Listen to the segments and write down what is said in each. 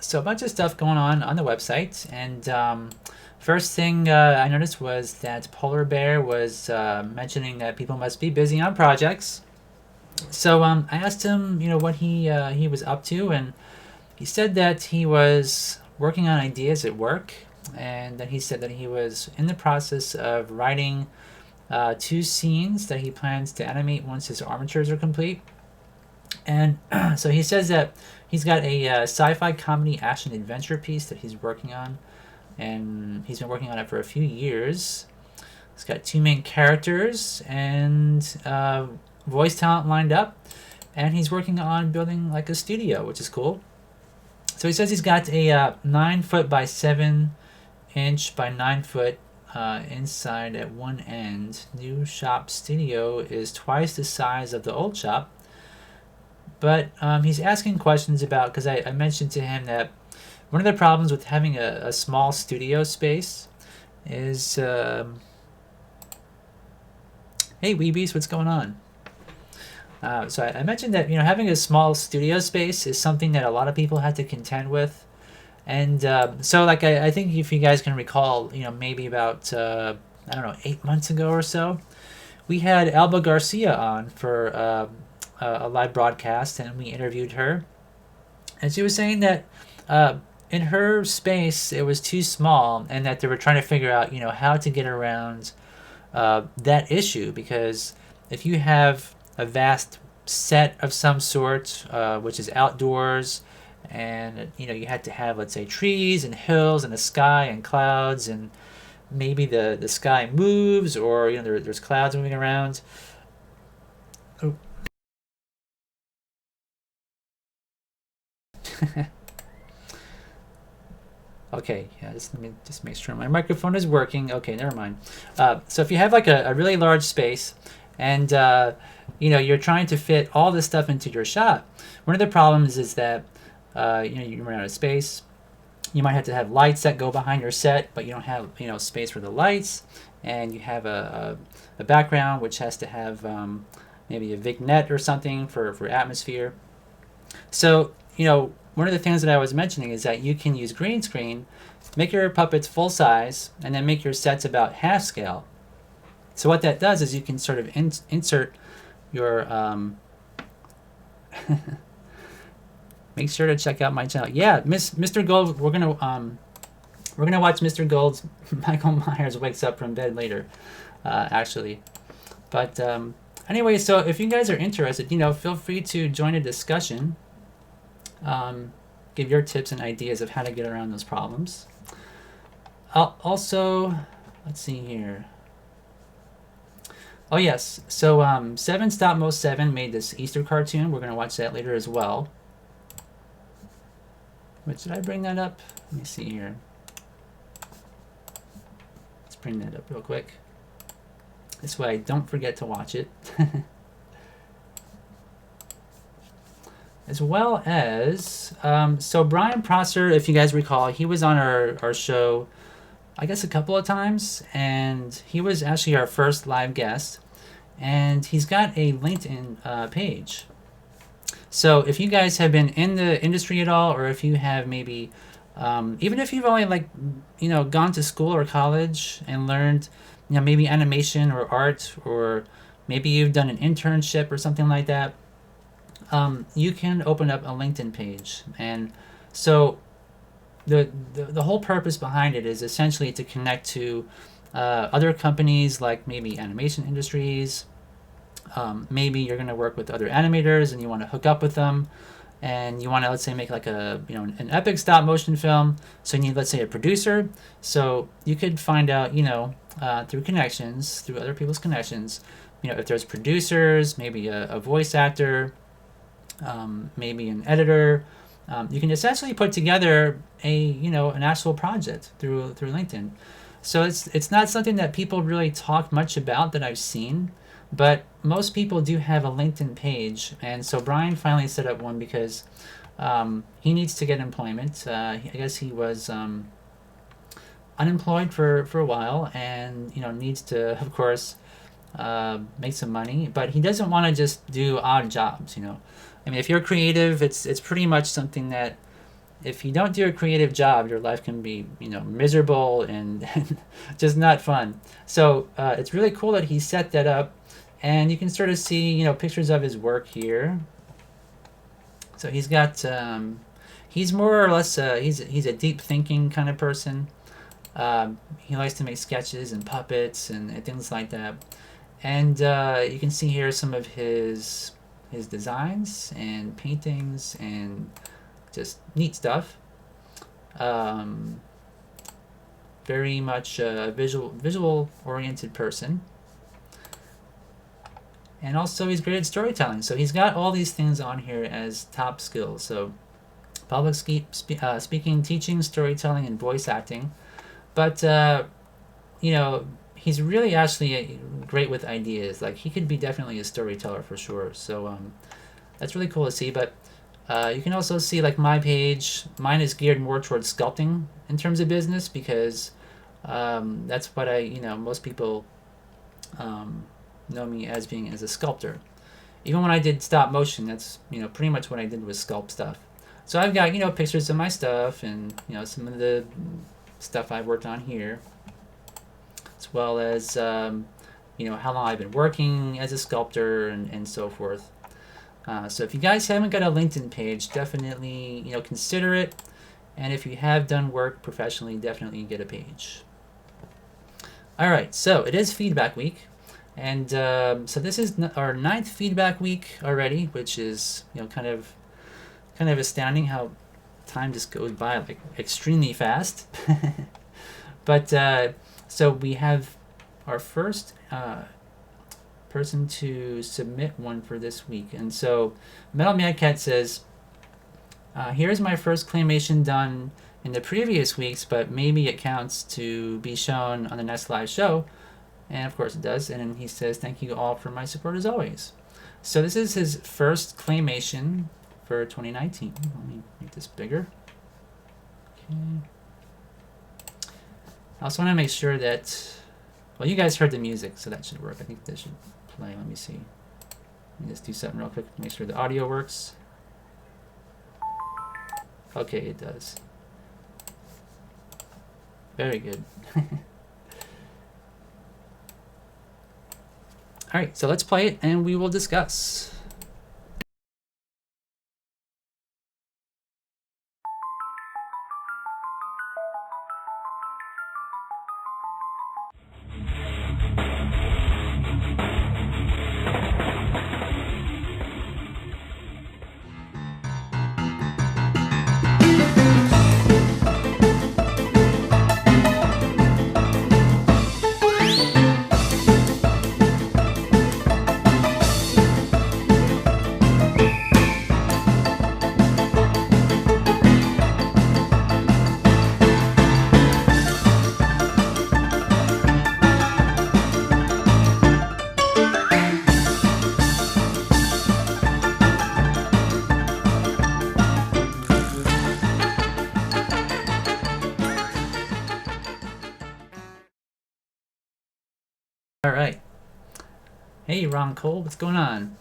So a bunch of stuff going on the website, and first thing I noticed was that Polar Bear was mentioning that people must be busy on projects. So I asked him, what he was up to, and he said that he was working on ideas at work, and then he said that he was in the process of writing two scenes that he plans to animate once his armatures are complete. And so he says that he's got a sci-fi comedy action adventure piece that he's working on, and he's been working on it for a few years. It's got two main characters and voice talent lined up, and he's working on building like a studio, which is cool. So he says he's got a 9 foot by 7 inch by 9 foot inside at one end. New shop studio is twice the size of the old shop. But he's asking questions about, because I mentioned to him that one of the problems with having a small studio space is, hey Weebies, what's going on? So I mentioned that having a small studio space is something that a lot of people had to contend with, and so like I think if you guys can recall, maybe about I don't know 8 months ago or so, we had Alba Garcia on for a live broadcast, and we interviewed her, and she was saying that uh, in her space it was too small, and that they were trying to figure out how to get around that issue, because if you have a vast set of some sort, which is outdoors, and you had to have, let's say, trees and hills and the sky and clouds, and maybe the sky moves, or there's clouds moving around. Oh. Okay, yeah, let me just make sure my microphone is working. Okay, never mind. So if you have like a really large space, and you're trying to fit all this stuff into your shot, one of the problems is that you run out of space. You might have to have lights that go behind your set, but you don't have space for the lights, and you have a background which has to have maybe a vignette or something for atmosphere. So, one of the things that I was mentioning is that you can use green screen, make your puppets full size, and then make your sets about half scale. So what that does is you can sort of insert your. Make sure to check out my channel. Yeah, Mr. Gold, we're gonna watch Mr. Gold's Michael Myers wakes up from bed later, actually. But anyway, so if you guys are interested, feel free to join a discussion. Give your tips and ideas of how to get around those problems. Also, let's see here. Oh yes, so Seven Stop Most Seven made this Easter cartoon. We're gonna watch that later as well. Wait, did I bring that up? Let me see here. Let's bring that up real quick. This way I don't forget to watch it. As well as, so Brian Prosser, if you guys recall, he was on our show, I guess a couple of times, and he was actually our first live guest, and he's got a LinkedIn page. So if you guys have been in the industry at all, or if you have maybe, even if you've only gone to school or college and learned, maybe animation or art, or maybe you've done an internship or something like that, you can open up a LinkedIn page. And so the whole purpose behind it is essentially to connect to other companies, like maybe animation industries. Maybe you're going to work with other animators and you want to hook up with them, and you want to, let's say, make like an epic stop motion film. So you need, let's say, a producer. So you could find out through connections, through other people's connections, if there's producers, maybe a voice actor, maybe an editor. You can essentially put together an actual project through LinkedIn. So it's not something that people really talk much about that I've seen, but most people do have a LinkedIn page. And so Brian finally set up one because he needs to get employment. I guess he was unemployed for a while, and needs to, of course, make some money, but he doesn't want to just do odd jobs. I mean, if you're creative, it's pretty much something that if you don't do a creative job, your life can be, miserable and just not fun. So it's really cool that he set that up, and you can sort of see, pictures of his work here. So he's got, he's more or less, he's a deep thinking kind of person. He likes to make sketches and puppets and things like that. And you can see here some of his designs and paintings and just neat stuff. Um, Very much a visual oriented person, and also he's great at storytelling. So he's got all these things on here as top skills. So public speaking, teaching, storytelling, and voice acting. But you know, he's really actually great with ideas. Like he could be definitely a storyteller for sure. So that's really cool to see. But you can also see like my page. Mine is geared more towards sculpting in terms of business because that's what most people um, know me as being as a sculptor. Even when I did stop motion, that's pretty much what I did was sculpt stuff. So I've got pictures of my stuff and some of the stuff I've worked on here, as well as how long I've been working as a sculptor and so forth. So if you guys haven't got a LinkedIn page, definitely consider it. And if you have done work professionally, definitely get a page. All right, so it is feedback week, and so this is our 9th feedback week already, which is kind of astounding how time just goes by like extremely fast. But so we have our first person to submit one for this week, and so Metal Mad Cat says, "Here's my first claymation done in the previous weeks, but maybe it counts to be shown on the next live show." And of course it does. And then he says, "Thank you all for my support as always." So this is his first claymation for 2019. Let me make this bigger. Okay. I also want to make sure that, well, you guys heard the music, so that should work. I think this should play. Let me see. Let me just do something real quick to make sure the audio works. Okay, it does. Very good. All right, so let's play it and we will discuss. All right. Hey, Ron Cole, what's going on?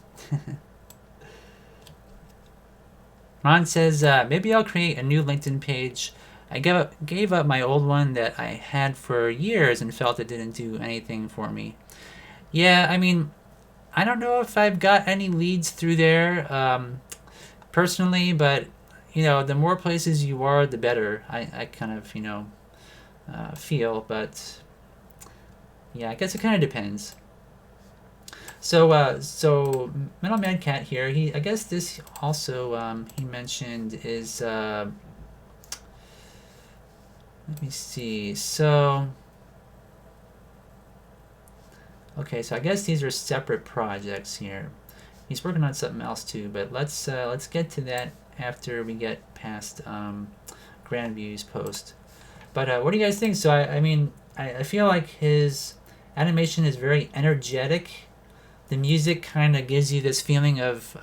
Ron says, maybe I'll create a new LinkedIn page. I gave up my old one that I had for years and felt it didn't do anything for me. Yeah, I mean, I don't know if I've got any leads through there personally, but the more places you are, the better. I kind of feel, but yeah, I guess it kind of depends. So Metal Man Cat here. I guess this also he mentioned is let me see. So okay, so I guess these are separate projects here. He's working on something else too, but let's get to that after we get past Grandview's post. But what do you guys think? So I mean, I feel like his animation is very energetic. The music kind of gives you this feeling of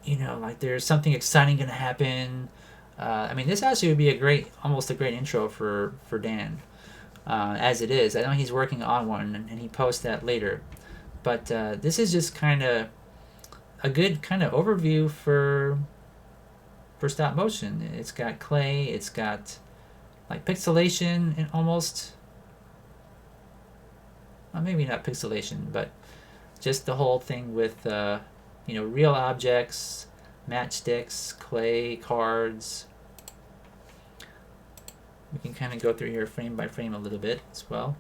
like there's something exciting gonna happen. I mean, this actually would be almost a great intro for Dan. As it is, I know he's working on one, and he posts that later. But this is just kind of a good kind of overview for stop motion. It's got clay, it's got like pixelation and almost, well, maybe not pixelation, but just the whole thing with real objects, matchsticks, clay, cards. We can kind of go through here frame by frame a little bit as well.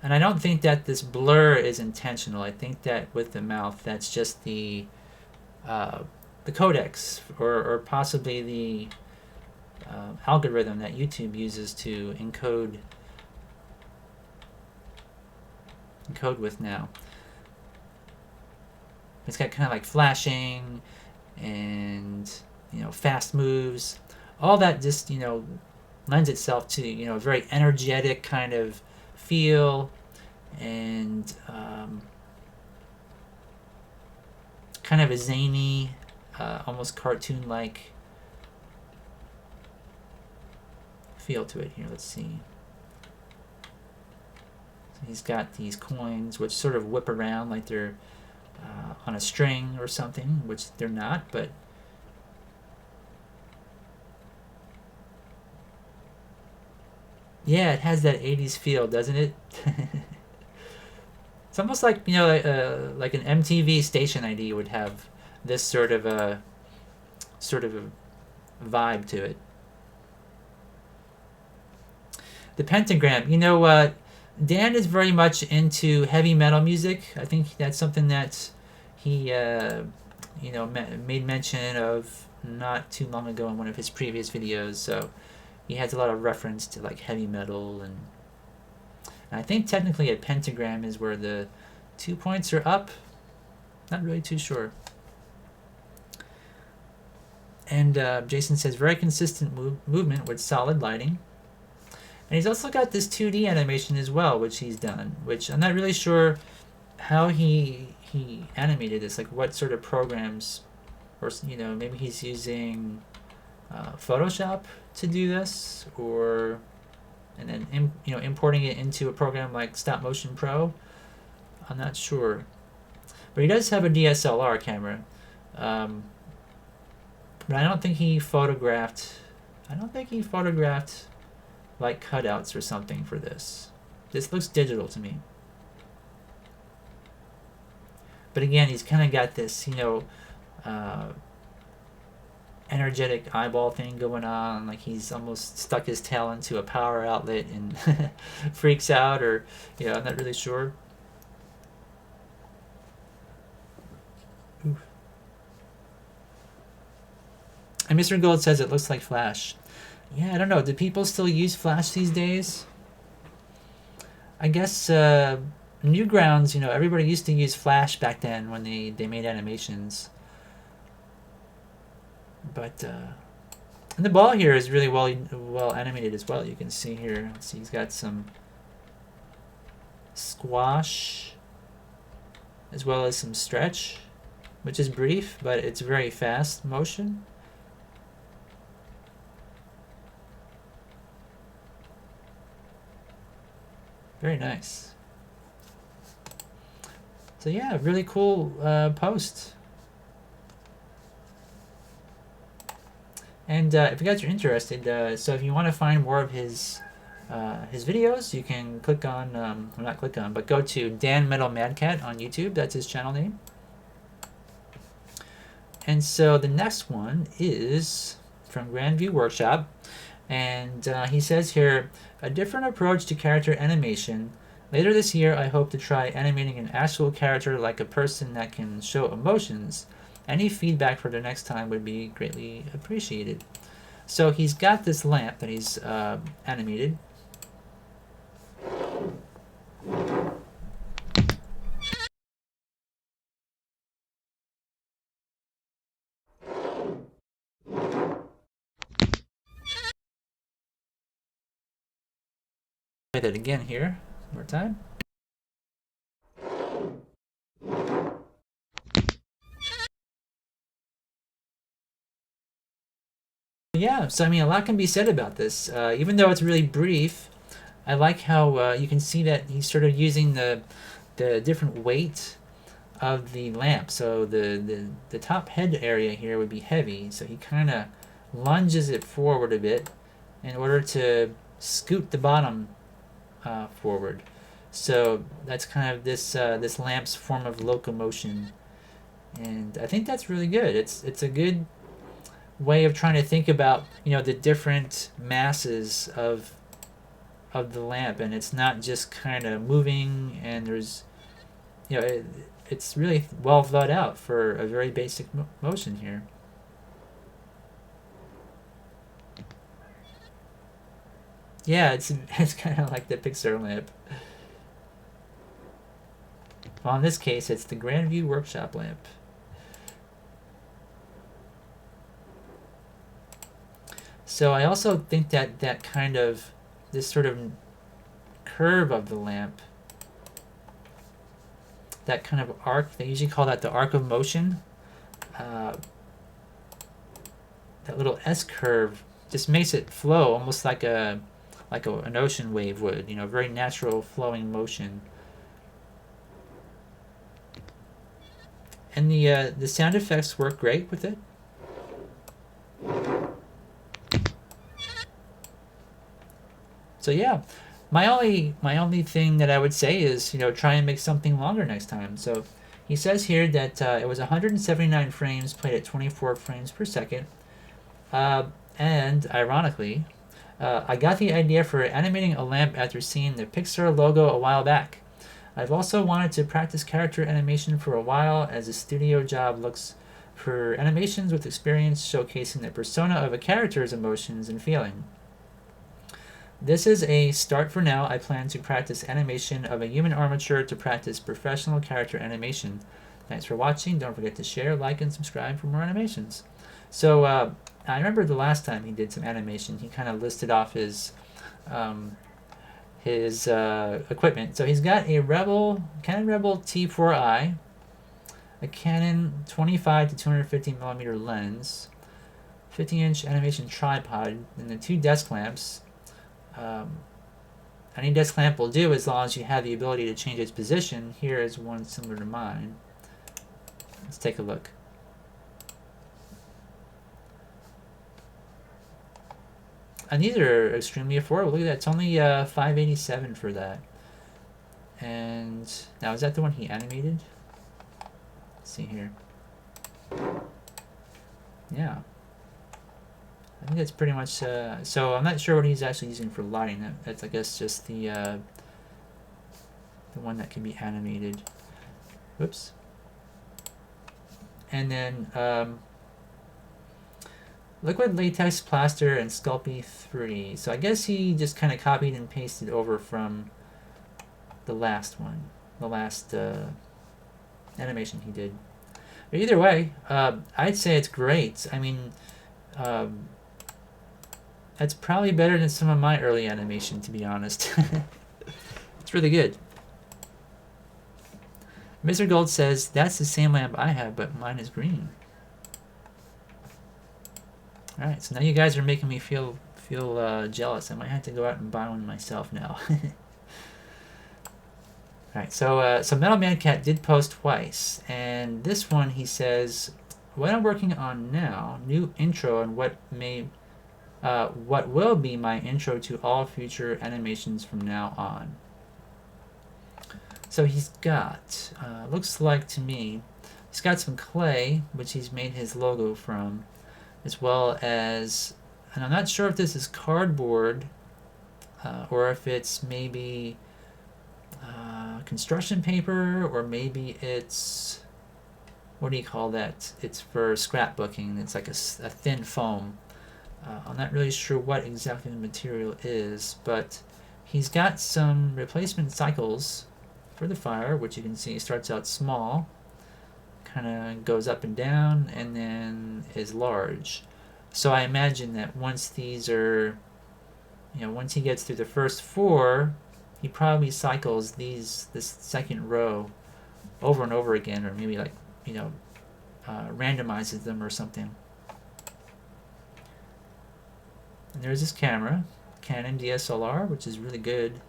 And I don't think that this blur is intentional. I think that with the mouth, that's just the codecs, or possibly the algorithm that YouTube uses to encode with now. It's got kind of like flashing and fast moves. All that just lends itself to a very energetic kind of feel, and kind of a zany, almost cartoon-like feel to it here. Let's see. So he's got these coins which sort of whip around like they're on a string or something, which they're not, but yeah, it has that 80s feel, doesn't it? It's almost like like an MTV station ID would have this sort of a vibe to it. The pentagram, Dan is very much into heavy metal music. I think that's something that he made mention of not too long ago in one of his previous videos. So he has a lot of reference to like heavy metal, and I think technically a pentagram is where the 2 points are up. Not really too sure. And Jason says very consistent movement with solid lighting. And he's also got this 2D animation as well, which he's done, which I'm not really sure how he animated this, like what sort of programs, or maybe he's using Photoshop to do this, or and then importing it into a program like Stop Motion Pro. I'm not sure, but he does have a DSLR camera, but I don't think he photographed like cutouts or something for this. This looks digital to me. But again, he's kind of got this, energetic eyeball thing going on. Like he's almost stuck his tail into a power outlet and freaks out, or, I'm not really sure. Oof. And Mr. Gold says it looks like Flash. Yeah, I don't know. Do people still use Flash these days? I guess Newgrounds, everybody used to use Flash back then when they made animations. But and the ball here is really well animated as well. You can see here. Let's see, he's got some squash as well as some stretch, which is brief, but it's very fast motion. Very nice. So yeah, really cool post. And if you guys are interested, so if you want to find more of his videos, you can click on, well, not click on, but go to Dan Metal Mad Cat on YouTube. That's his channel name. And so the next one is from Grandview Workshop. And he says here, a different approach to character animation. Later this year, I hope to try animating an actual character like a person that can show emotions. Any feedback for the next time would be greatly appreciated. So he's got this lamp that he's animated. Try that again here, one more time. Yeah, so I mean, a lot can be said about this. Even though it's really brief, I like how you can see that he's sort of using the the different weight of the lamp. So the top head area here would be heavy, so he kind of lunges it forward a bit in order to scoot the bottom forward. So that's kind of this lamp's form of locomotion, and I think that's really good. It's a good way of trying to think about the different masses of the lamp, and it's not just kind of moving, and there's it's really well thought out for a very basic motion here. Yeah, it's kind of like the Pixar lamp. Well, in this case, it's the Grandview Workshop lamp. So I also think that this sort of curve of the lamp, that kind of arc, they usually call that the arc of motion. That little S curve just makes it flow almost like an ocean wave would, very natural flowing motion. And the sound effects work great with it. So yeah, my only thing that I would say is try and make something longer next time. So he says here that it was 179 frames played at 24 frames per second, and ironically, I got the idea for animating a lamp after seeing the Pixar logo a while back. I've also wanted to practice character animation for a while, as a studio job looks for animations with experience showcasing the persona of a character's emotions and feeling. This is a start for now. I plan to practice animation of a human armature to practice professional character animation. Thanks for watching. Don't forget to share, like, and subscribe for more animations. So I remember the last time he did some animation, he kind of listed off his equipment. So he's got a Canon Rebel T4i, a Canon 25 to 250 millimeter lens, 50-inch animation tripod, and the 2 desk lamps. Any desk lamp will do as long as you have the ability to change its position. Here is one similar to mine. Let's take a look. And these are extremely affordable. Look at that. It's only $587 for that. And now, is that the one he animated? Let's see here. Yeah. I think that's pretty much... so I'm not sure what he's actually using for lighting. That's, I guess, just the one that can be animated. Whoops. And then... Liquid Latex Plaster and Sculpey 3. So I guess he just kind of copied and pasted over from the last one. The last animation he did. But either way, I'd say it's great. I mean, that's probably better than some of my early animation, to be honest. It's really good. Mr. Gold says, that's the same lamp I have, but mine is green. Alright, so now you guys are making me feel jealous. I might have to go out and buy one myself now. Alright, so Metal Man Cat did post twice, and this one he says, what I'm working on now, new intro and what will be my intro to all future animations from now on. So he's got, looks like to me, he's got some clay, which he's made his logo from, as well as, and I'm not sure if this is cardboard or if it's maybe construction paper, or maybe it's, what do you call that? It's for scrapbooking. It's like a thin foam. I'm not really sure what exactly the material is, but he's got some replacement cycles for the fire, which you can see starts out small, kind of goes up and down, and then is large. So I imagine that once these are, once he gets through the first 4, he probably cycles this second row over and over again, or maybe like, randomizes them or something. And there's this camera, Canon DSLR, which is really good.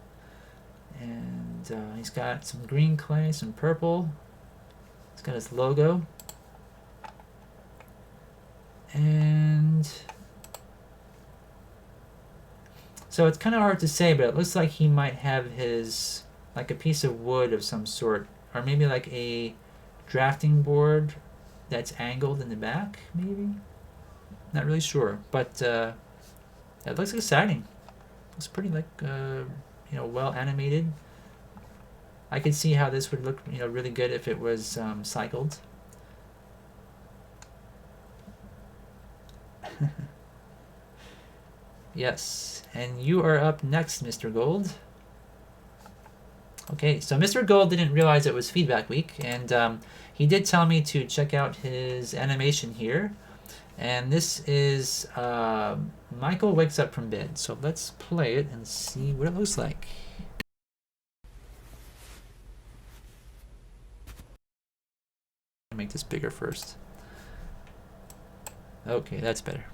And he's got some green clay, some purple. He's got his logo. And so it's kind of hard to say, but it looks like he might have his, like a piece of wood of some sort, or maybe like a drafting board that's angled in the back, maybe? Not really sure, but it looks exciting. Looks pretty like, well animated. I could see how this would look, really good if it was cycled. Yes, and you are up next, Mr. Gold. Okay, so Mr. Gold didn't realize it was feedback week, and he did tell me to check out his animation here. And this is Michael wakes up from bed. So let's play it and see what it looks like. Make this bigger first. Okay, that's better.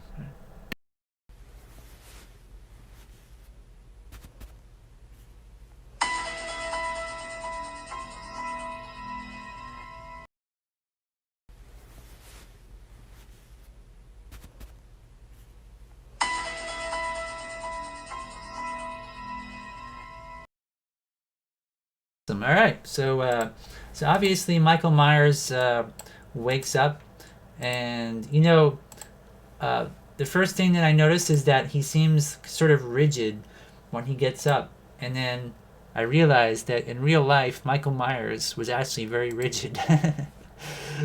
All right, so obviously Michael Myers wakes up, and the first thing that I noticed is that he seems sort of rigid when he gets up, and then I realized that in real life Michael Myers was actually very rigid.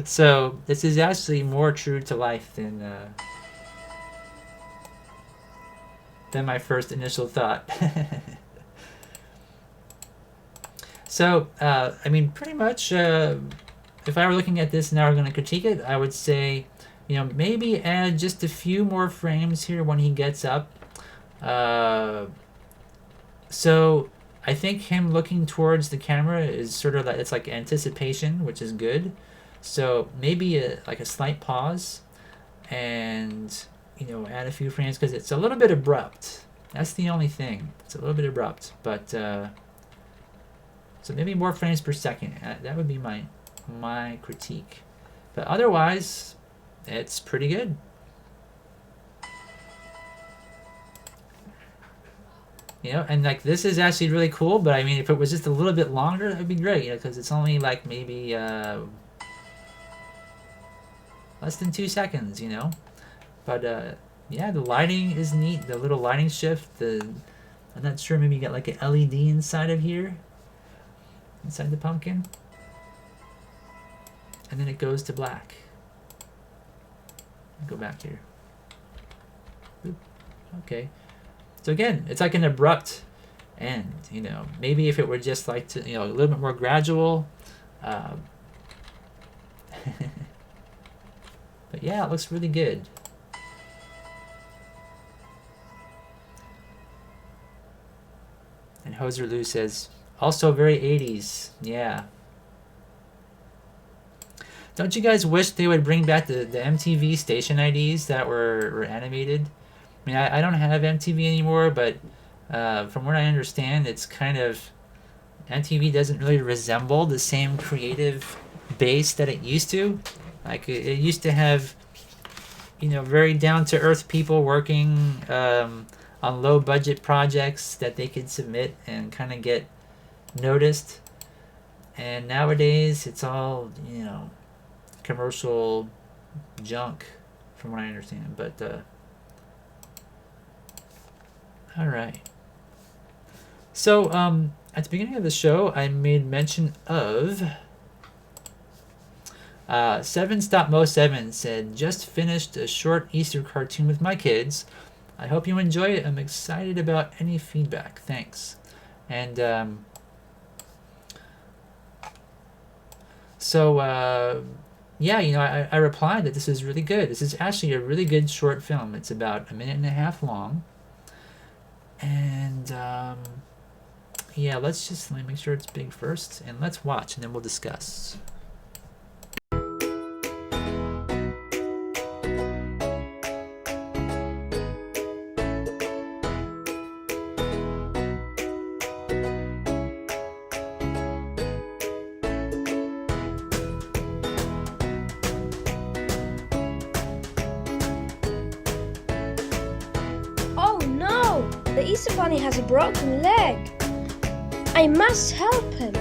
So this is actually more true to life than my first initial thought. So, pretty much, if I were looking at this and I were going to critique it, I would say, maybe add just a few more frames here when he gets up. So, I think him looking towards the camera is sort of like, it's like anticipation, which is good. So, maybe like a slight pause and, add a few frames because it's a little bit abrupt. That's the only thing. It's a little bit abrupt, but... So maybe more frames per second. That would be my critique. But otherwise, it's pretty good. And like this is actually really cool. But I mean, if it was just a little bit longer, that would be great. Because it's only like maybe less than 2 seconds. But yeah, the lighting is neat. The little lighting shift. I'm not sure. Maybe you got like an LED inside of here. Inside the pumpkin, and then it goes to black. Go back here. Oop. Okay, so again, it's like an abrupt end. Maybe if it were just like a little bit more gradual. But yeah, it looks really good. And Hoser Lou says, also very 80s, yeah. Don't you guys wish they would bring back the MTV station IDs that were animated? I mean, I don't have MTV anymore, but from what I understand, it's kind of... MTV doesn't really resemble the same creative base that it used to. Like, it used to have, very down-to-earth people working on low-budget projects that they could submit and kind of get noticed. And nowadays it's all commercial junk from what I understand. But all right, so at the beginning of the show I made mention of 7 said, just finished a short Easter cartoon with my kids. I hope you enjoy it. I'm excited about any feedback. Thanks. And so, yeah, I replied that this is really good. This is actually a really good short film. It's about 1.5 minutes long. And, yeah, let me make sure it's big first. And let's watch, and then we'll discuss. the Easter Bunny has a broken leg. I must help him.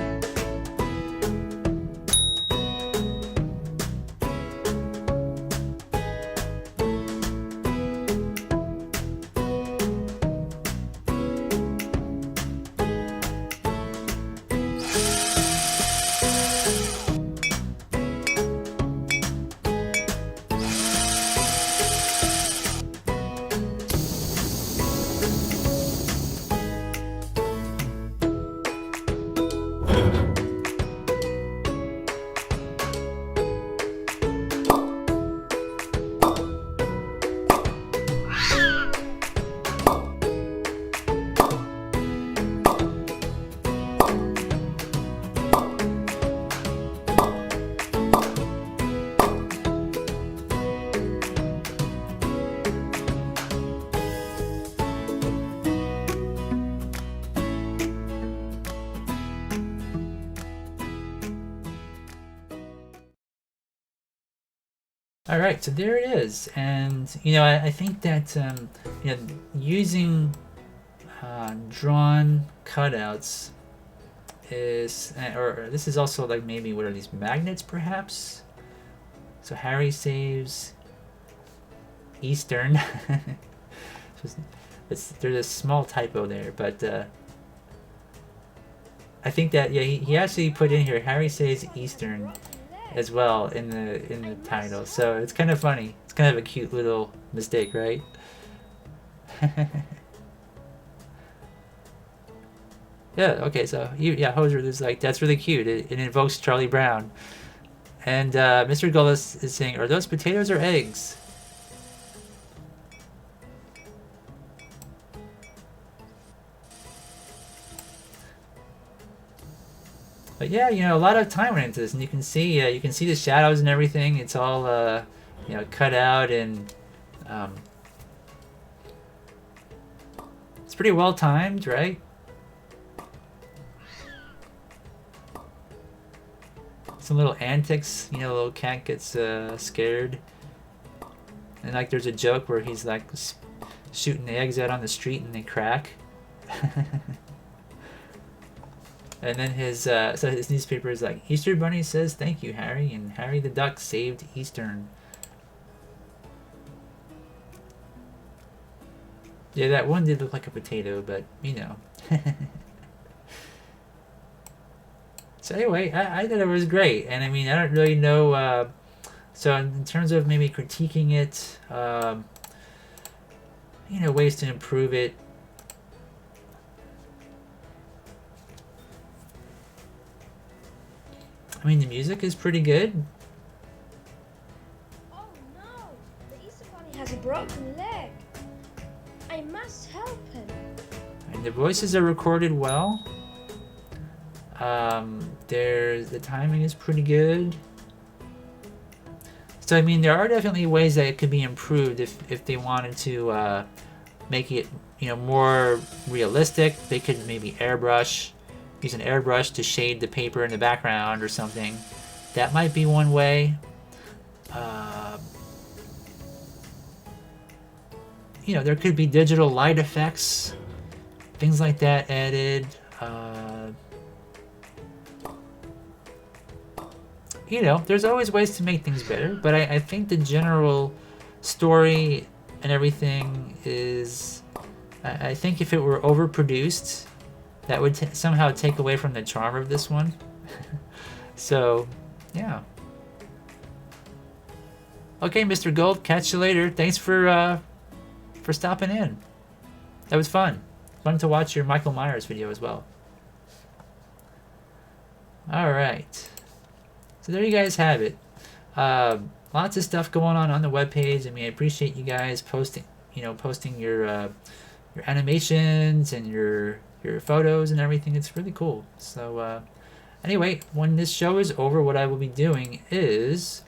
All right, so there it is, and I think that using drawn cutouts is, or this is also like maybe what are these magnets perhaps? So Harry saves Eastern. There's a small typo there, but I think that he actually put in here Harry saves Eastern as well in the title, so it's kind of funny. It's kind of a cute little mistake, right? Yeah. Okay. So Hoser is like, that's really cute. It invokes Charlie Brown, and Mr. Gullis is saying, "Are those potatoes or eggs?" But yeah, a lot of time went into this, and you can see the shadows and everything. It's all cut out, and it's pretty well timed, right? Some little antics, little cat gets scared, and like there's a joke where he's like shooting eggs out on the street and they crack. And then his newspaper is like, Easter Bunny says thank you, Harry, and Harry the Duck saved Eastern. Yeah, that one did look like a potato, but So anyway, I thought it was great, and I mean, I don't really know. So in terms of maybe critiquing it, ways to improve it. I mean, the music is pretty good. Oh no! The Easter Bunny has a broken leg. I must help him. And the voices are recorded well. The timing is pretty good. So I mean, there are definitely ways that it could be improved if they wanted to make it more realistic. They could maybe use an airbrush to shade the paper in the background or something. That might be one way. There could be digital light effects, things like that added. There's always ways to make things better, but I think the general story and everything is, I think if it were overproduced, that would somehow take away from the charm of this one. So, yeah. Okay, Mr. Gold, catch you later. Thanks for stopping in. That was fun. Fun to watch your Michael Myers video as well. All right. So there you guys have it. Lots of stuff going on the webpage. I mean, I appreciate you guys posting your animations and your photos and everything. It's really cool. So anyway, when this show is over, what I will be doing is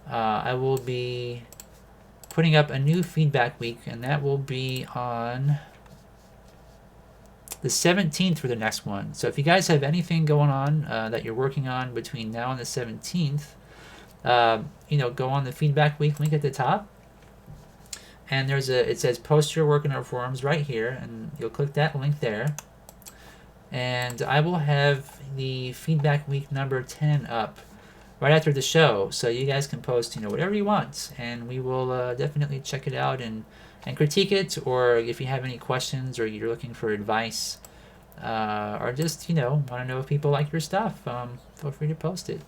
I will be putting up a new feedback week, and that will be on the 17th for the next one. So if you guys have anything going on that you're working on between now and the 17th, go on the feedback week link at the top and it says post your work in our forums right here, and you'll click that link there. And I will have the feedback week number 10 up right after the show, so you guys can post whatever you want, and we will definitely check it out and critique it, or if you have any questions or you're looking for advice, or just want to know if people like your stuff, feel free to post it.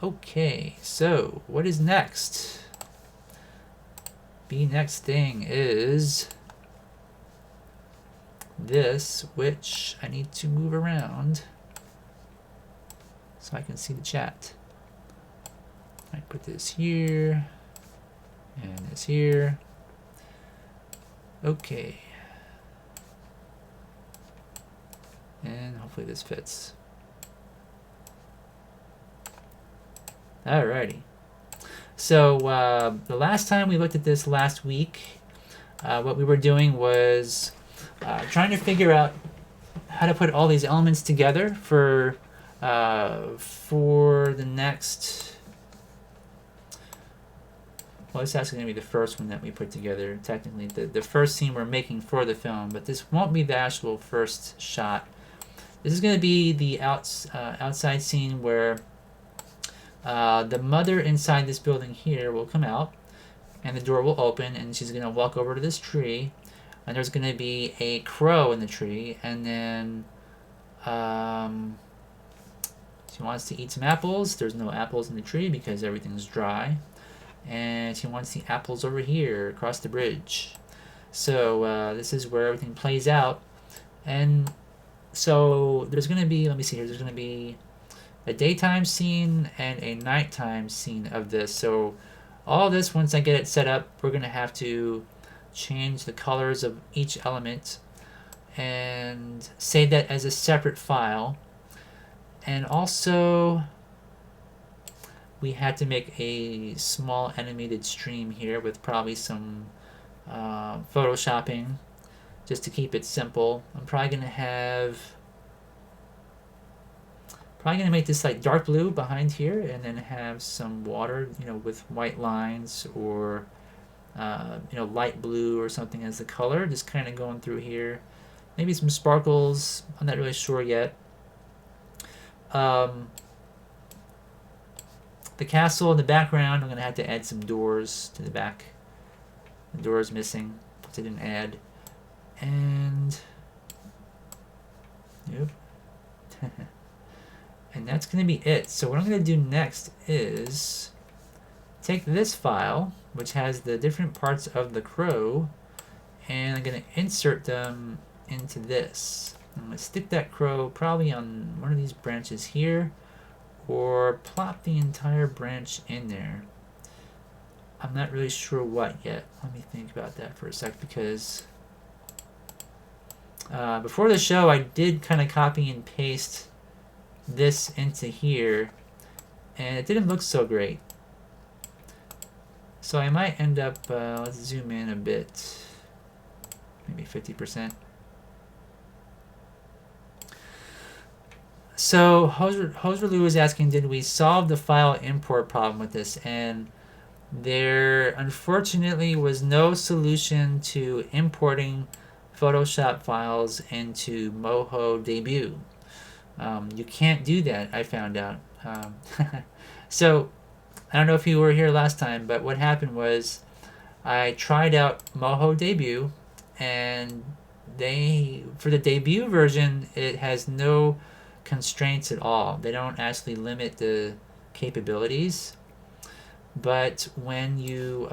Okay, so what is next? The next thing is this, which I need to move around so I can see the chat. I put this here and this here. Okay. And hopefully this fits. Alrighty. So the last time we looked at this last week, what we were doing was trying to figure out how to put all these elements together for the next. Well, it's actually going to be the first one that we put together. Technically, the first scene we're making for the film, but this won't be the actual first shot. This is going to be the outside scene where the mother inside this building here will come out, and the door will open, and she's going to walk over to this tree, and there's going to be a crow in the tree, and then she wants to eat some apples. There's no apples in the tree because everything's dry, and she wants the apples over here across the bridge. So this is where everything plays out, and so there's going to be, let me see here, there's going to be a daytime scene and a nighttime scene of this. So all this, once I get it set up, we're going to have to change the colors of each element and save that as a separate file. And also we had to make a small animated stream here with probably some photoshopping just to keep it simple. I'm probably going to make this like dark blue behind here, and then have some water, with white lines, or light blue or something as the color, just kind of going through here. Maybe some sparkles. I'm not really sure yet. The castle in the background, I'm going to have to add some doors to the back. The door's missing, which I didn't add. And nope. And that's going to be it. So what I'm going to do next is take this file, which has the different parts of the crow, and I'm going to insert them into this. I'm going to stick that crow probably on one of these branches here, or plop the entire branch in there. I'm not really sure what yet. Let me think about that for a sec, because before the show I did kind of copy and paste this into here, and it didn't look so great. So I might end up, let's zoom in a bit, maybe 50%. So Hoserlu is asking, did we solve the file import problem with this? And there unfortunately was no solution to importing Photoshop files into Moho Debut. You can't do that, I found out. So I don't know if you were here last time, but what happened was I tried out Moho Debut, and for the debut version, it has no constraints at all. They don't actually limit the capabilities. But when you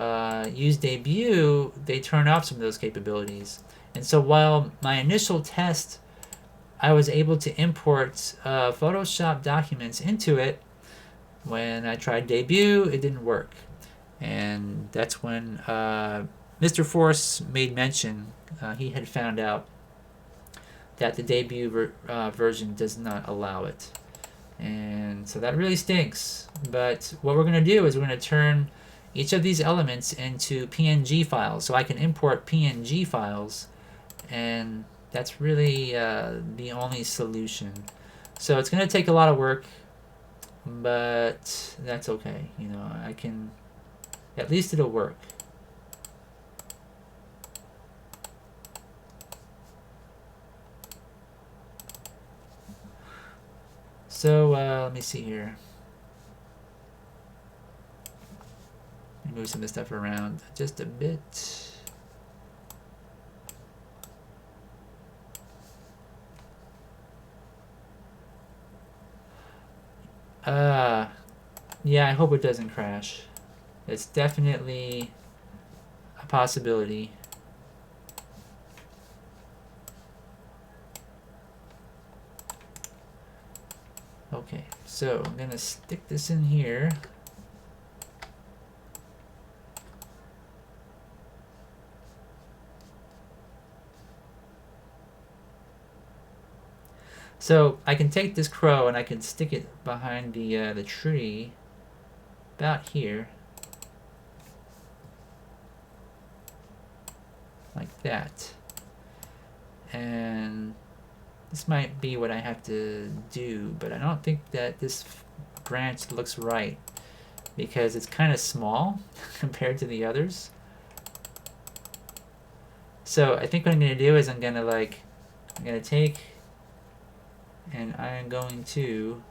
use Debut, they turn off some of those capabilities. And so while my initial test, I was able to import Photoshop documents into it, when I tried Debut, it didn't work. And that's when Mr. Force made mention. He had found out that the Debut version does not allow it. And so that really stinks. But what we're going to do is we're going to turn each of these elements into PNG files. So I can import PNG files, and that's really the only solution. So it's going to take a lot of work, but that's okay. I can, at least it'll work. So let me see here. Let me move some of this stuff around just a bit. Yeah, I hope it doesn't crash. It's definitely a possibility. Okay, so I'm gonna stick this in here. So I can take this crow and I can stick it behind the tree, about here, like that. And this might be what I have to do, but I don't think that this branch looks right because it's kind of small compared to the others. So I think what I'm gonna do is I'm gonna take and I'm going to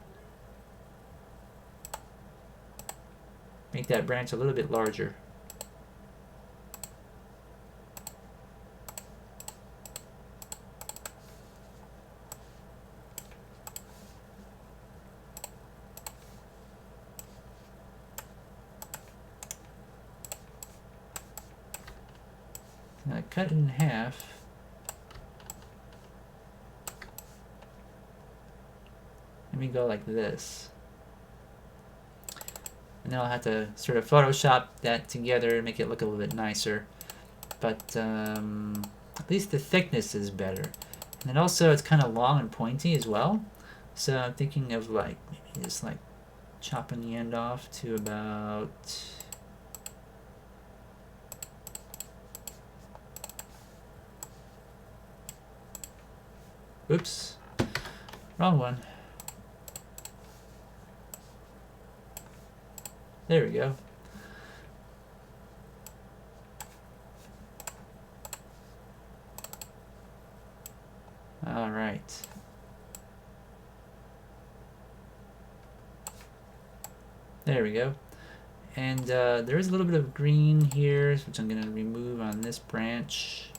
make that branch a little bit larger. Now cut it in half. Let me go like this. And then I'll have to sort of Photoshop that together and make it look a little bit nicer. But at least the thickness is better. And then also it's kind of long and pointy as well. So I'm thinking of like maybe just like chopping the end off to about oops, wrong one. There we go. All right. There we go. And there is a little bit of green here, which I'm going to remove on this branch.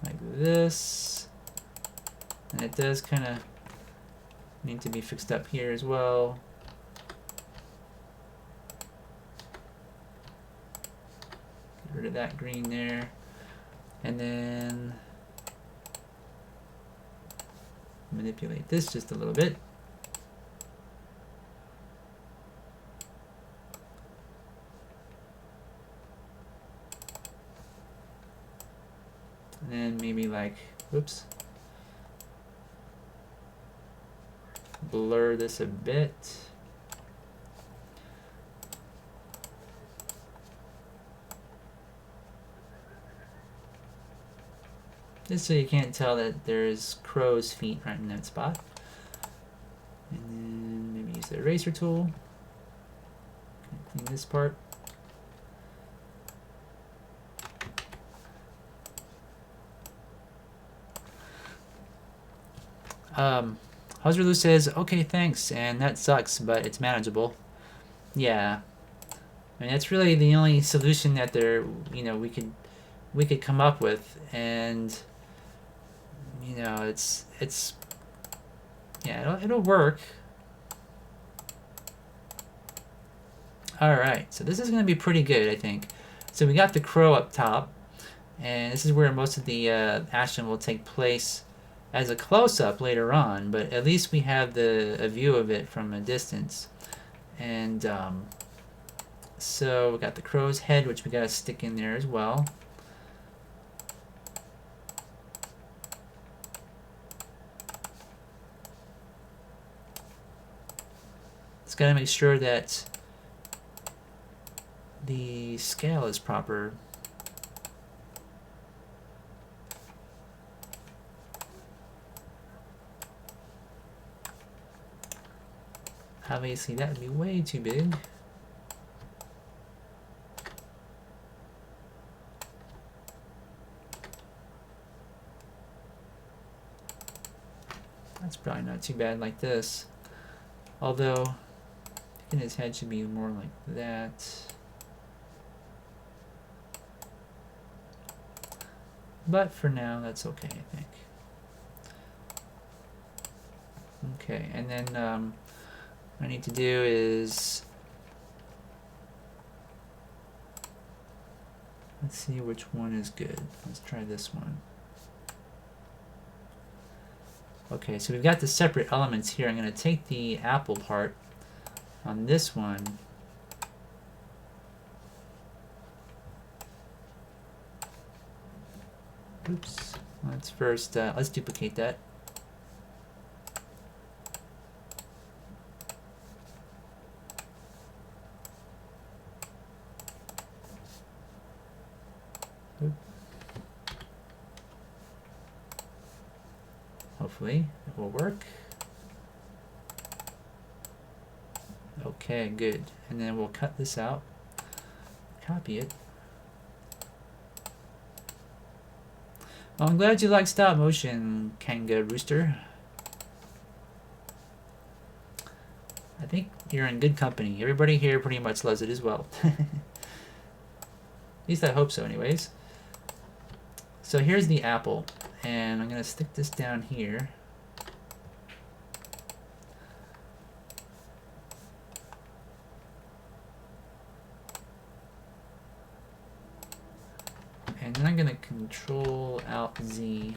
Like this. And it does kind of need to be fixed up here as well. Get rid of that green there. And then manipulate this just a little bit. And then maybe like, whoops, blur this a bit. Just so you can't tell that there's crow's feet right in that spot. And then maybe use the eraser tool. Clean this part. Huzerlu says, okay, thanks, and that sucks, but it's manageable. Yeah. I mean, that's really the only solution that we could come up with, and it's yeah, it'll work. All right, so this is going to be pretty good, I think. So we got the crow up top, and this is where most of the action will take place as a close-up later on, but at least we have a view of it from a distance. And so we got the crow's head, which we got to stick in there as well. Just got to make sure that the scale is proper. Obviously, that would be way too big. That's probably not too bad like this. Although, I think his head should be more like that. But for now, that's okay, I think. Okay, and then what I need to do is, let's see which one is good. Let's try this one. Okay, so we've got the separate elements here. I'm going to take the apple part on this one. Oops. Let's first, let's duplicate that. Oop. Hopefully it will work. Okay, good. And then we'll cut this out, copy it. Well, I'm glad you like stop motion, Kanga Rooster. I think you're in good company. Everybody here pretty much loves it as well. At least I hope so anyways. So here's the apple, and I'm going to stick this down here. And then I'm going to Control Alt Z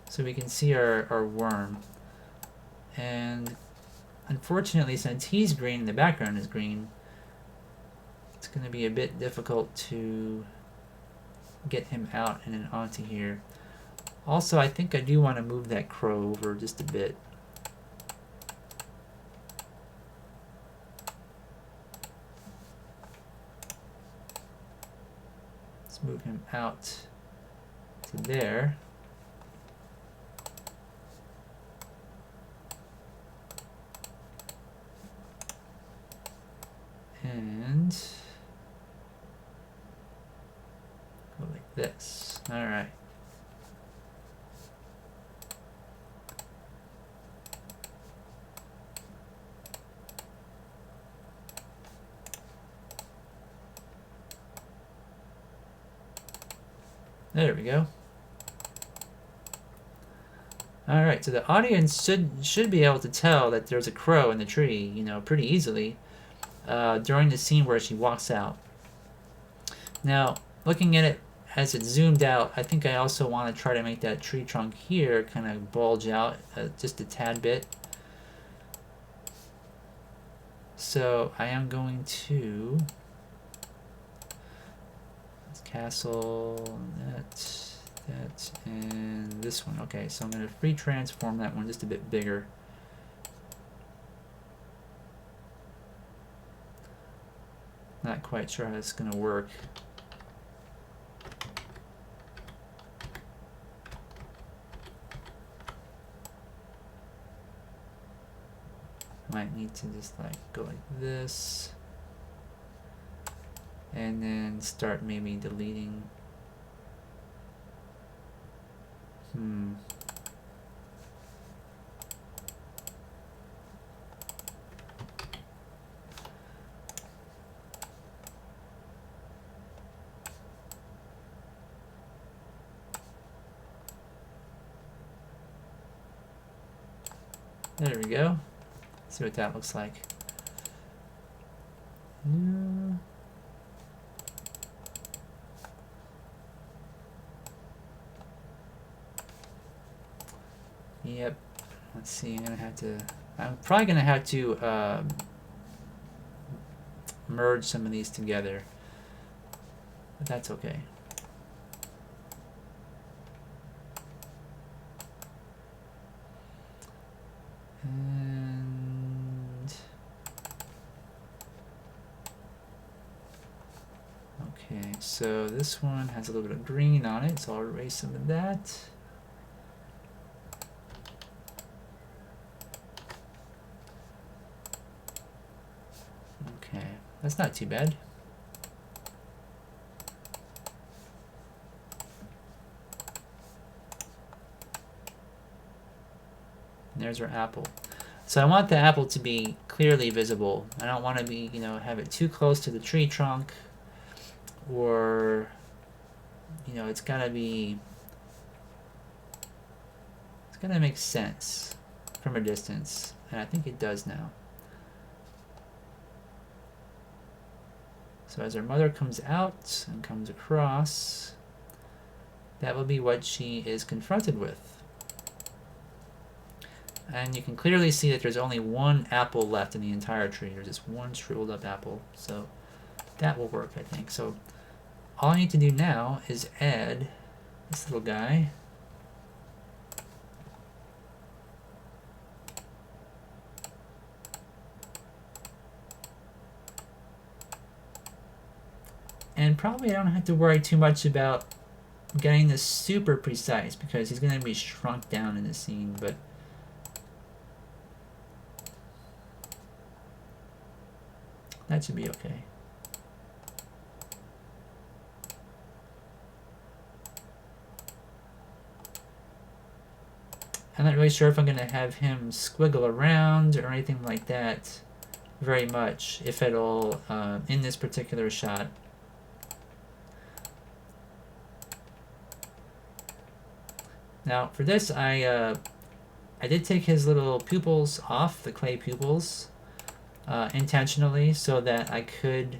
so we can see our worm. And unfortunately, since he's green and the background is green, it's going to be a bit difficult to get him out and then onto here. Also, I think I do want to move that crow over just a bit. Let's move him out to there. And go like this. All right. There we go. All right, so the audience should be able to tell that there's a crow in the tree, you know, pretty easily during the scene where she walks out. Now, looking at it as it's zoomed out, I think I also want to try to make that tree trunk here kind of bulge out just a tad bit. So I am going to castle, that, and this one. Okay, so I'm going to free transform that one just a bit bigger. Not quite sure how it's going to work. Might need to just like go like this. And then start maybe deleting. There we go. See what that looks like. Yeah. Yep. Let's see. I'm probably gonna have to merge some of these together, but that's okay. And okay, so this one has a little bit of green on it, so I'll erase some of that. Okay, that's not too bad. And there's our apple. So I want the apple to be clearly visible. I don't want to be, have it too close to the tree trunk, or, it's gotta make sense from a distance. And I think it does now. So as our mother comes out and comes across, that will be what she is confronted with. And you can clearly see that there's only one apple left in the entire tree. There's just one shriveled up apple. So that will work, I think. So all I need to do now is add this little guy. And probably I don't have to worry too much about getting this super precise, because he's going to be shrunk down in the scene, but that should be okay. I'm not really sure if I'm going to have him squiggle around or anything like that very much, if at all, in this particular shot. Now, for this, I did take his little pupils off, the clay pupils, intentionally, so that I could,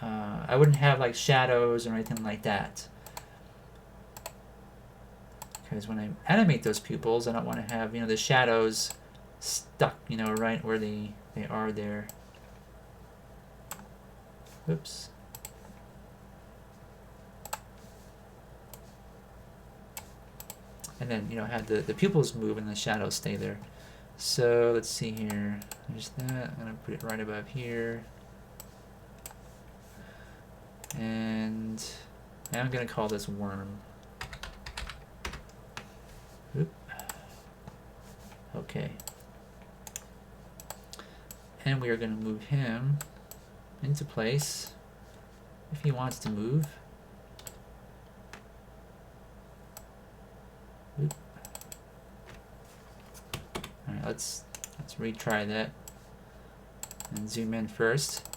I wouldn't have like shadows or anything like that. Because when I animate those pupils, I don't want to have, the shadows stuck, right where they are there. Oops. And then, have the pupils move and the shadows stay there. So let's see here. There's that. I'm going to put it right above here. And I'm going to call this worm. Oop. Okay. And we are going to move him into place if he wants to move. Oop. All right, let's retry that and zoom in first.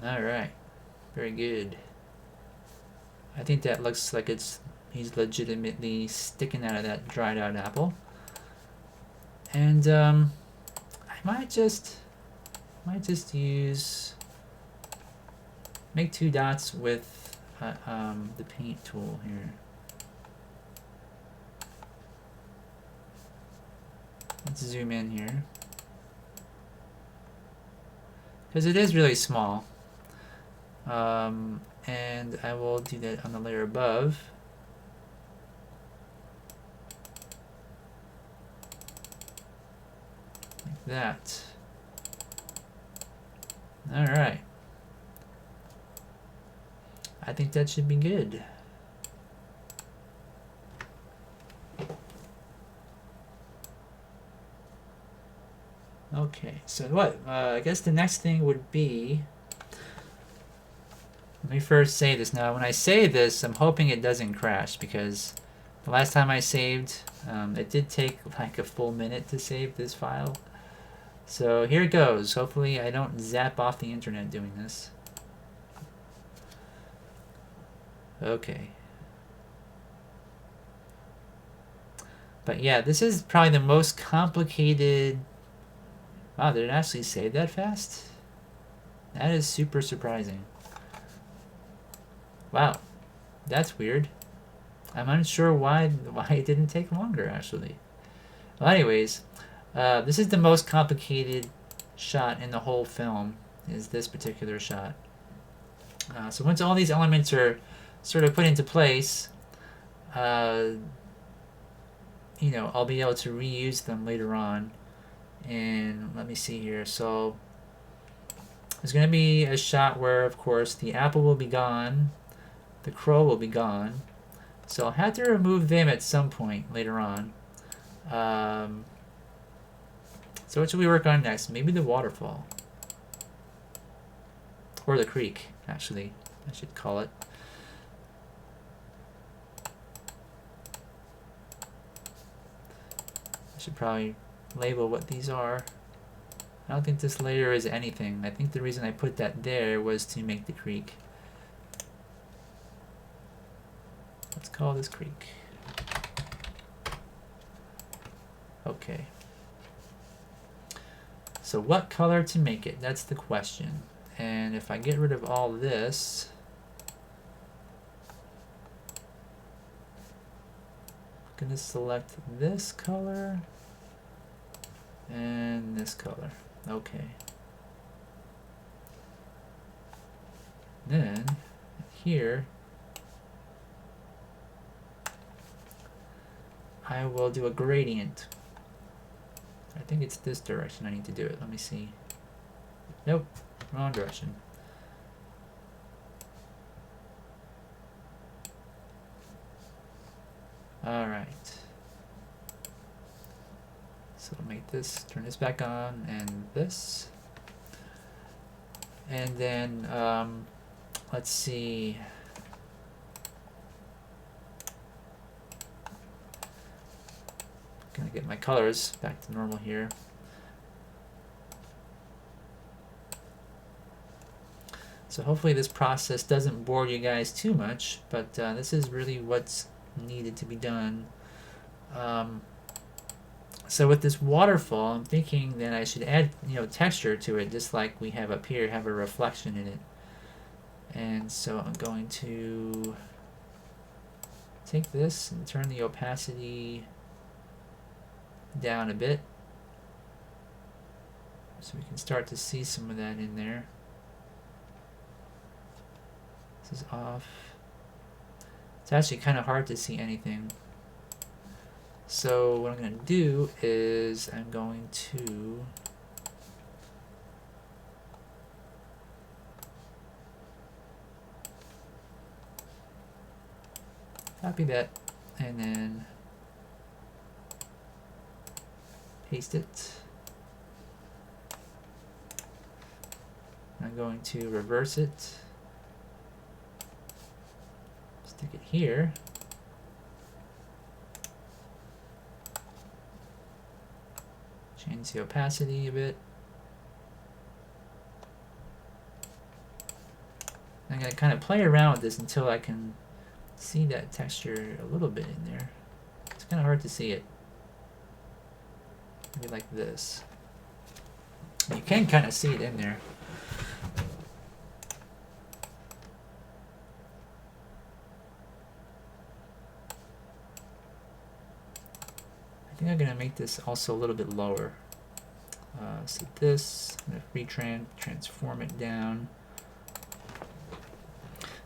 All right, very good. I think that looks like he's legitimately sticking out of that dried out apple. And I might just make 2 dots with the paint tool here. Let's zoom in here, because it is really small. And I will do that on the layer above. Like that. Alright. I think that should be good. Okay, so what? I guess the next thing would be... Let me first save this. Now, when I save this, I'm hoping it doesn't crash, because the last time I saved, it did take like a full minute to save this file. So here it goes. Hopefully I don't zap off the internet doing this. Okay. But yeah, this is probably the most complicated... Wow, did it actually save that fast? That is super surprising. Wow, that's weird. I'm unsure why it didn't take longer, actually. Well, anyways, this is the most complicated shot in the whole film, is this particular shot. So once all these elements are sort of put into place, I'll be able to reuse them later on. And let me see here. So there's going to be a shot where, of course, the apple will be gone. The crow will be gone. So I'll have to remove them at some point later on. So what should we work on next? Maybe the waterfall. Or the creek, actually, I should call it. I should probably label what these are. I don't think this layer is anything. I think the reason I put that there was to make the creek. Let's call this creek. Okay. So what color to make it? That's the question. And if I get rid of all this, I'm gonna select this color and this color. Okay. Then here I will do a gradient. I think it's this direction I need to do it. Let me see. Nope, wrong direction. All right. So I'll make this, turn this back on, and this. And then, let's see. Gonna get my colors back to normal here. So hopefully this process doesn't bore you guys too much, but this is really what's needed to be done. So with this waterfall, I'm thinking that I should add, texture to it, just like we have up here, have a reflection in it. And so I'm going to take this and turn the opacity down a bit, so we can start to see some of that in there. This is off. It's actually kind of hard to see anything. So what I'm going to do is I'm going to copy that and then paste it. I'm going to reverse it, stick it here, change the opacity a bit. I'm going to kind of play around with this until I can see that texture a little bit in there. It's kind of hard to see it. Maybe like this. You can kind of see it in there. I think I'm going to make this also a little bit lower. So this, I'm going to transform it down.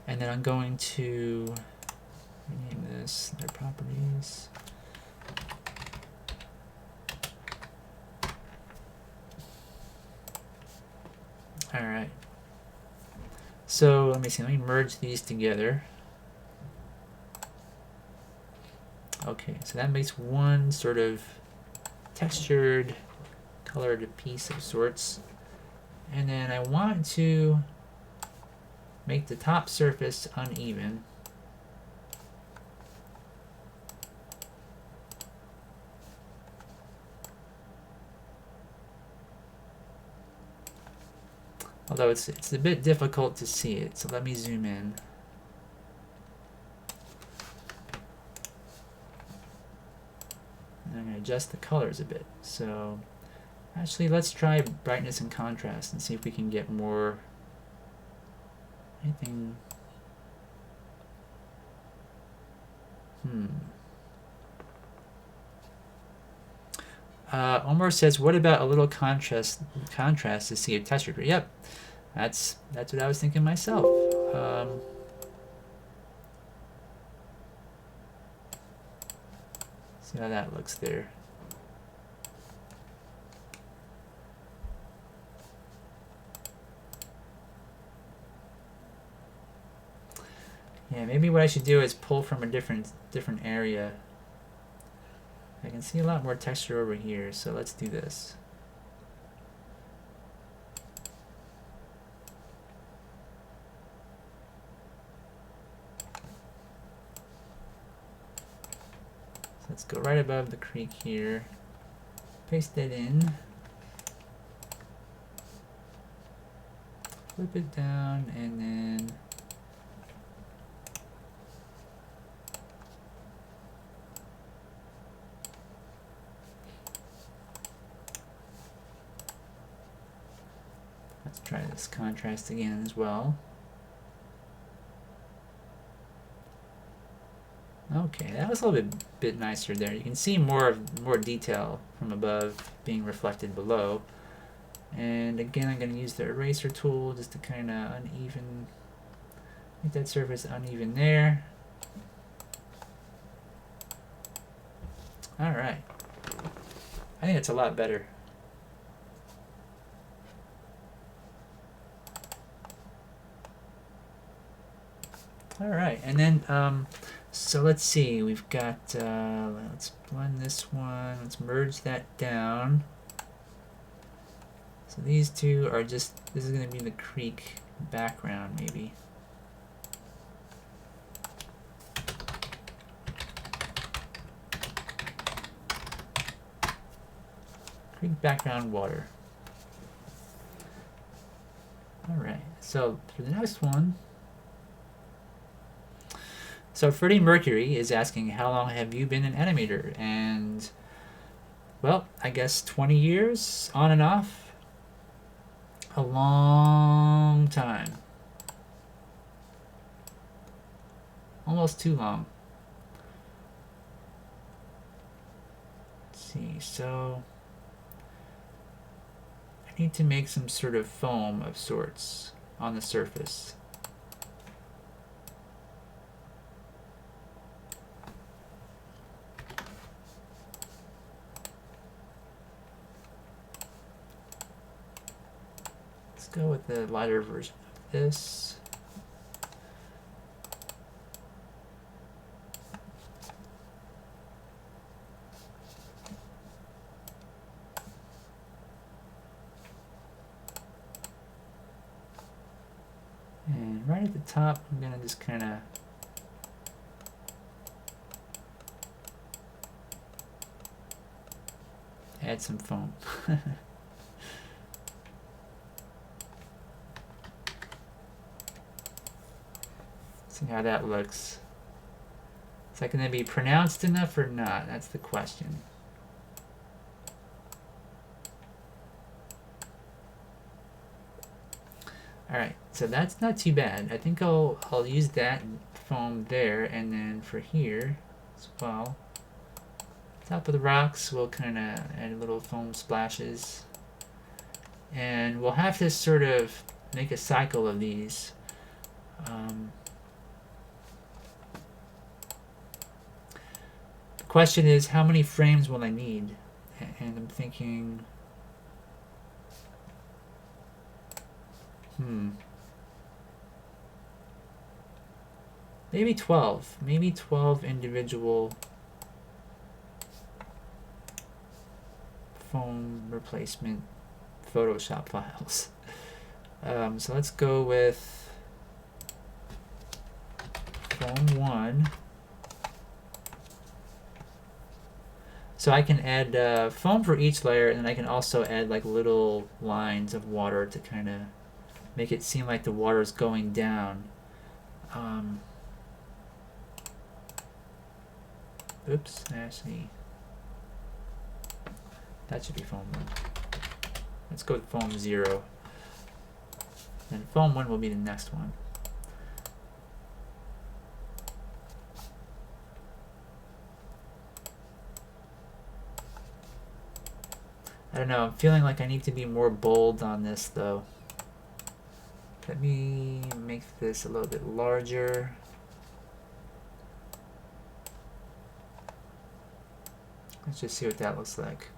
And then I'm going to rename this, their properties. All right. So let me see, let me merge these together. Okay, so that makes one sort of textured, colored piece of sorts. And then I want to make the top surface uneven. Although it's a bit difficult to see it, so let me zoom in. And I'm going to adjust the colors a bit. So actually let's try brightness and contrast and see if we can get more anything. Omar says, what about a little contrast to see a texture? Yep, that's what I was thinking myself. See how that looks there. Yeah, maybe what I should do is pull from a different area. I can see a lot more texture over here, so let's do this. let's go right above the creek here. Paste that in. Flip it down and then let's try this contrast again as well. Okay, that was a little bit nicer there. You can see more detail from above being reflected below. And again, I'm going to use the eraser tool just to kind of make that surface uneven there. All right, I think it's a lot better. All right, and then so let's see, we've got, let's blend this one, let's merge that down. So these two are just, this is going to be the creek background maybe. Creek background water. Alright, so for the next one, so Freddie Mercury is asking, how long have you been an animator? And, well, I guess 20 years, on and off. A long time. Almost too long. Let's see, so I need to make some sort of foam of sorts on the surface. Go with the lighter version of this. And right at the top, I'm going to just kind of add some foam. See how that looks. Is that going to be pronounced enough or not? That's the question. Alright, so that's not too bad. I think I'll use that foam there, and then for here as well. Top of the rocks, we'll kind of add little foam splashes. And we'll have to sort of make a cycle of these. Question is, how many frames will I need? And I'm thinking, maybe 12. Maybe 12 individual foam replacement Photoshop files. So let's go with foam 1. So I can add foam for each layer, and then I can also add like little lines of water to kind of make it seem like the water is going down. Oops, actually, that should be foam 1. Let's go with foam 0. And foam 1 will be the next one. I don't know, I'm feeling like I need to be more bold on this though. Let me make this a little bit larger. Let's just see what that looks like.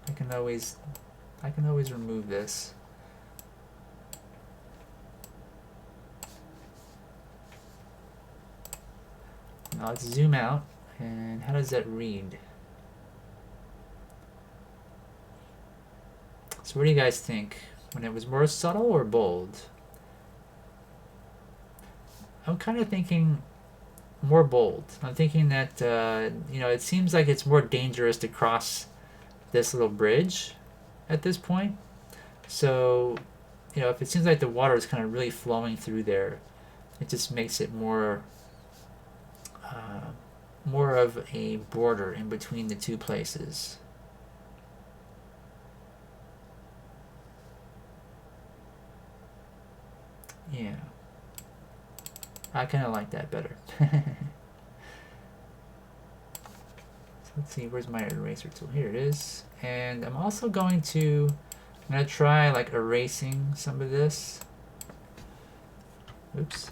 I can always remove this. Now let's zoom out, and how does that read? So what do you guys think? When it was more subtle or bold? I'm kind of thinking more bold. I'm thinking that it seems like it's more dangerous to cross this little bridge at this point. So, if it seems like the water is kind of really flowing through there, it just makes it more of a border in between the two places. Yeah. I kind of like that better. So let's see, where's my eraser tool? Here it is. And I'm also going to try like erasing some of this. Oops.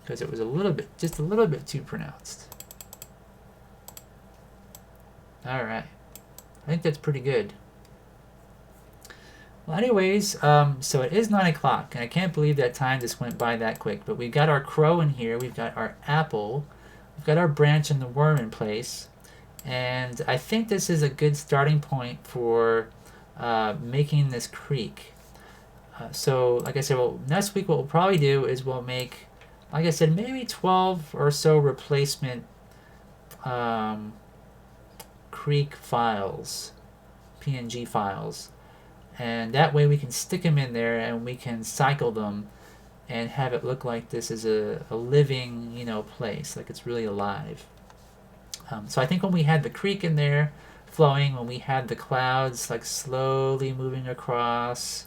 Because it was just a little bit too pronounced. All right. I think that's pretty good. Well, anyways, so it is 9 o'clock, and I can't believe that time just went by that quick. But we've got our crow in here, we've got our apple, we've got our branch and the worm in place, and I think this is a good starting point for making this creek. So, like I said, next week what we'll probably do is we'll make, like I said, maybe 12 or so replacement creek files, PNG files, and that way we can stick them in there and we can cycle them and have it look like this is a living place, like it's really alive. So I think when we had the creek in there flowing, when we had the clouds like slowly moving across,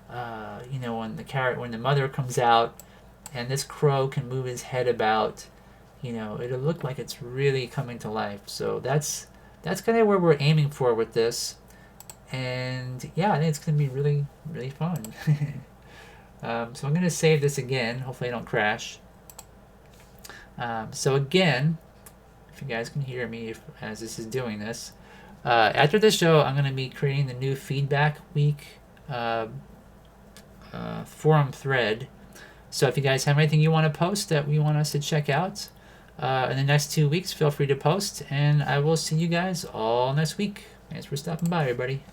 when the mother comes out and this crow can move his head about, it'll look like it's really coming to life. So that's kind of where we're aiming for with this. And yeah, I think it's going to be really, really fun. So I'm going to save this again. Hopefully I don't crash. So again, if you guys can hear me as this is doing this, after this show, I'm going to be creating the new feedback week forum thread. So if you guys have anything you want to post that we want us to check out in the next 2 weeks, feel free to post. And I will see you guys all next week. Thanks for stopping by, everybody.